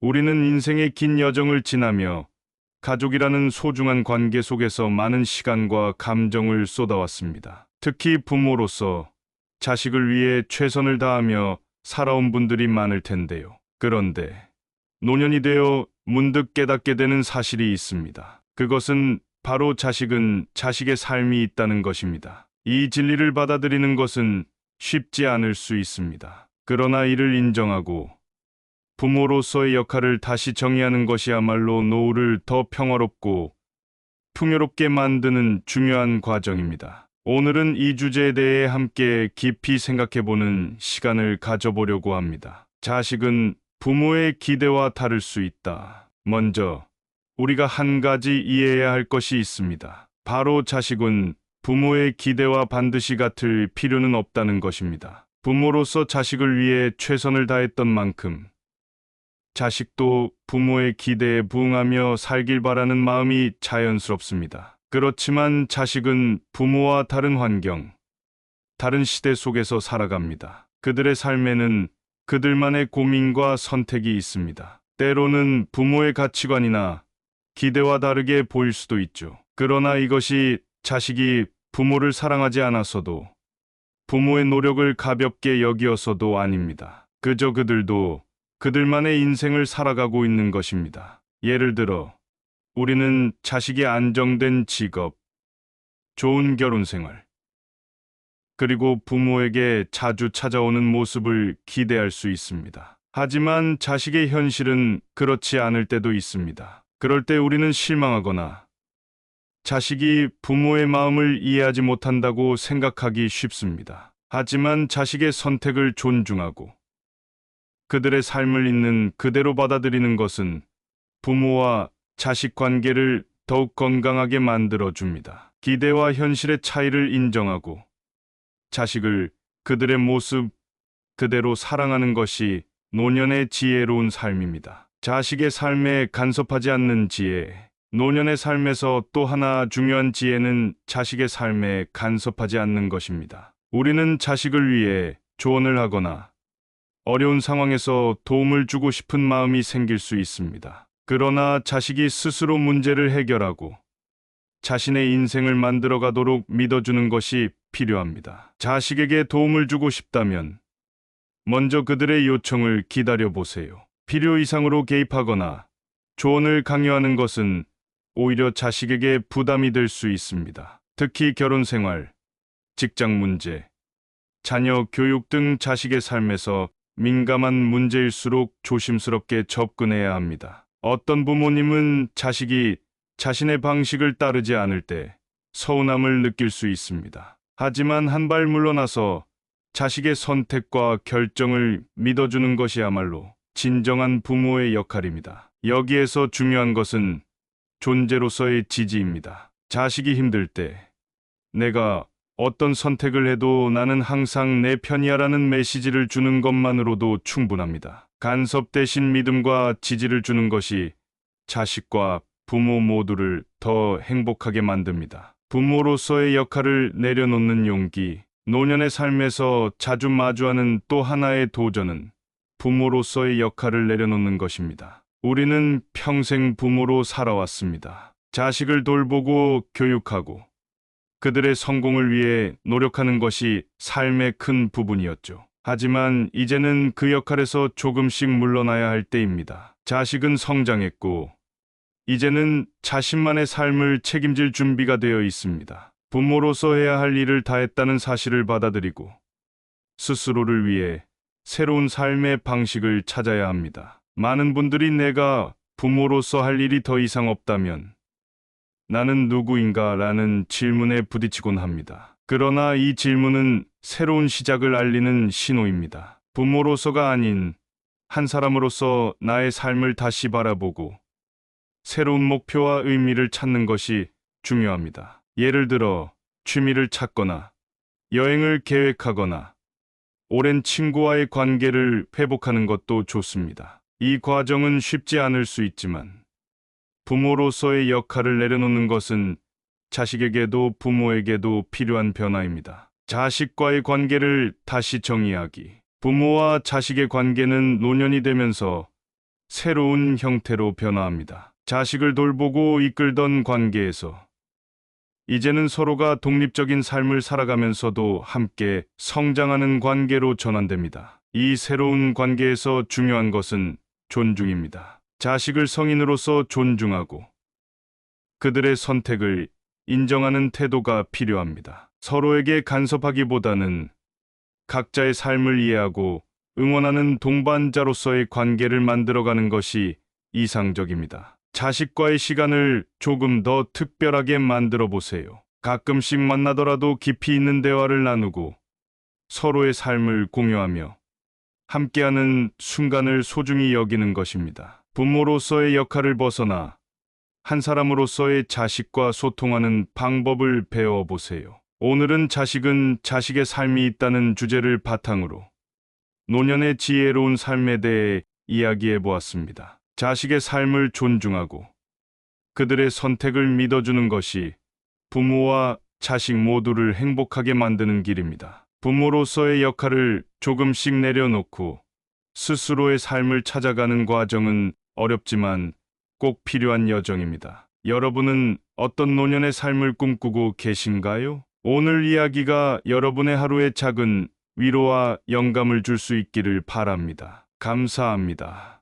우리는 인생의 긴 여정을 지나며 가족이라는 소중한 관계 속에서 많은 시간과 감정을 쏟아왔습니다. 특히 부모로서 자식을 위해 최선을 다하며 살아온 분들이 많을 텐데요. 그런데 노년이 되어 문득 깨닫게 되는 사실이 있습니다. 그것은 바로 자식은 자식의 삶이 있다는 것입니다. 이 진리를 받아들이는 것은 쉽지 않을 수 있습니다. 그러나 이를 인정하고 부모로서의 역할을 다시 정의하는 것이야말로 노후를 더 평화롭고 풍요롭게 만드는 중요한 과정입니다. 오늘은 이 주제에 대해 함께 깊이 생각해보는 시간을 가져보려고 합니다. 자식은 부모의 기대와 다를 수 있다. 먼저 우리가 한 가지 이해해야 할 것이 있습니다. 바로 자식은 부모의 기대와 반드시 같을 필요는 없다는 것입니다. 부모로서 자식을 위해 최선을 다했던 만큼 자식도 부모의 기대에 부응하며 살길 바라는 마음이 자연스럽습니다. 그렇지만 자식은 부모와 다른 환경, 다른 시대 속에서 살아갑니다. 그들의 삶에는 그들만의 고민과 선택이 있습니다. 때로는 부모의 가치관이나 기대와 다르게 보일 수도 있죠. 그러나 이것이 자식이 부모를 사랑하지 않았어도, 부모의 노력을 가볍게 여기어서도 아닙니다. 그저 그들도 그들만의 인생을 살아가고 있는 것입니다. 예를 들어, 우리는 자식이 안정된 직업, 좋은 결혼 생활, 그리고 부모에게 자주 찾아오는 모습을 기대할 수 있습니다. 하지만 자식의 현실은 그렇지 않을 때도 있습니다. 그럴 때 우리는 실망하거나 자식이 부모의 마음을 이해하지 못한다고 생각하기 쉽습니다. 하지만 자식의 선택을 존중하고 그들의 삶을 있는 그대로 받아들이는 것은 부모와 자식 관계를 더욱 건강하게 만들어줍니다. 기대와 현실의 차이를 인정하고 자식을 그들의 모습 그대로 사랑하는 것이 노년의 지혜로운 삶입니다. 자식의 삶에 간섭하지 않는 지혜. 노년의 삶에서 또 하나 중요한 지혜는 자식의 삶에 간섭하지 않는 것입니다. 우리는 자식을 위해 조언을 하거나 어려운 상황에서 도움을 주고 싶은 마음이 생길 수 있습니다. 그러나 자식이 스스로 문제를 해결하고 자신의 인생을 만들어가도록 믿어주는 것이 필요합니다. 자식에게 도움을 주고 싶다면 먼저 그들의 요청을 기다려보세요. 필요 이상으로 개입하거나 조언을 강요하는 것은 오히려 자식에게 부담이 될 수 있습니다. 특히 결혼 생활, 직장 문제, 자녀 교육 등 자식의 삶에서 민감한 문제일수록 조심스럽게 접근해야 합니다. 어떤 부모님은 자식이 자신의 방식을 따르지 않을 때 서운함을 느낄 수 있습니다. 하지만 한 발 물러나서 자식의 선택과 결정을 믿어주는 것이야말로 진정한 부모의 역할입니다. 여기에서 중요한 것은 존재로서의 지지입니다. 자식이 힘들 때 내가 어떤 선택을 해도 나는 항상 내 편이야라는 메시지를 주는 것만으로도 충분합니다. 간섭 대신 믿음과 지지를 주는 것이 자식과 부모 모두를 더 행복하게 만듭니다. 부모로서의 역할을 내려놓는 용기. 노년의 삶에서 자주 마주하는 또 하나의 도전은 부모로서의 역할을 내려놓는 것입니다. 우리는 평생 부모로 살아왔습니다. 자식을 돌보고 교육하고 그들의 성공을 위해 노력하는 것이 삶의 큰 부분이었죠. 하지만 이제는 그 역할에서 조금씩 물러나야 할 때입니다. 자식은 성장했고 이제는 자신만의 삶을 책임질 준비가 되어 있습니다. 부모로서 해야 할 일을 다했다는 사실을 받아들이고 스스로를 위해 새로운 삶의 방식을 찾아야 합니다. 많은 분들이 내가 부모로서 할 일이 더 이상 없다면 나는 누구인가? 라는 질문에 부딪히곤 합니다. 그러나 이 질문은 새로운 시작을 알리는 신호입니다. 부모로서가 아닌 한 사람으로서 나의 삶을 다시 바라보고 새로운 목표와 의미를 찾는 것이 중요합니다. 예를 들어 취미를 찾거나 여행을 계획하거나 오랜 친구와의 관계를 회복하는 것도 좋습니다. 이 과정은 쉽지 않을 수 있지만 부모로서의 역할을 내려놓는 것은 자식에게도 부모에게도 필요한 변화입니다. 자식과의 관계를 다시 정의하기. 부모와 자식의 관계는 노년이 되면서 새로운 형태로 변화합니다. 자식을 돌보고 이끌던 관계에서 이제는 서로가 독립적인 삶을 살아가면서도 함께 성장하는 관계로 전환됩니다. 이 새로운 관계에서 중요한 것은 존중입니다. 자식을 성인으로서 존중하고 그들의 선택을 인정하는 태도가 필요합니다. 서로에게 간섭하기보다는 각자의 삶을 이해하고 응원하는 동반자로서의 관계를 만들어가는 것이 이상적입니다. 자식과의 시간을 조금 더 특별하게 만들어 보세요. 가끔씩 만나더라도 깊이 있는 대화를 나누고 서로의 삶을 공유하며 함께하는 순간을 소중히 여기는 것입니다. 부모로서의 역할을 벗어나 한 사람으로서의 자식과 소통하는 방법을 배워보세요. 오늘은 자식은 자식의 삶이 있다는 주제를 바탕으로 노년의 지혜로운 삶에 대해 이야기해 보았습니다. 자식의 삶을 존중하고 그들의 선택을 믿어주는 것이 부모와 자식 모두를 행복하게 만드는 길입니다. 부모로서의 역할을 조금씩 내려놓고 스스로의 삶을 찾아가는 과정은 어렵지만 꼭 필요한 여정입니다. 여러분은 어떤 노년의 삶을 꿈꾸고 계신가요? 오늘 이야기가 여러분의 하루에 작은 위로와 영감을 줄 수 있기를 바랍니다. 감사합니다.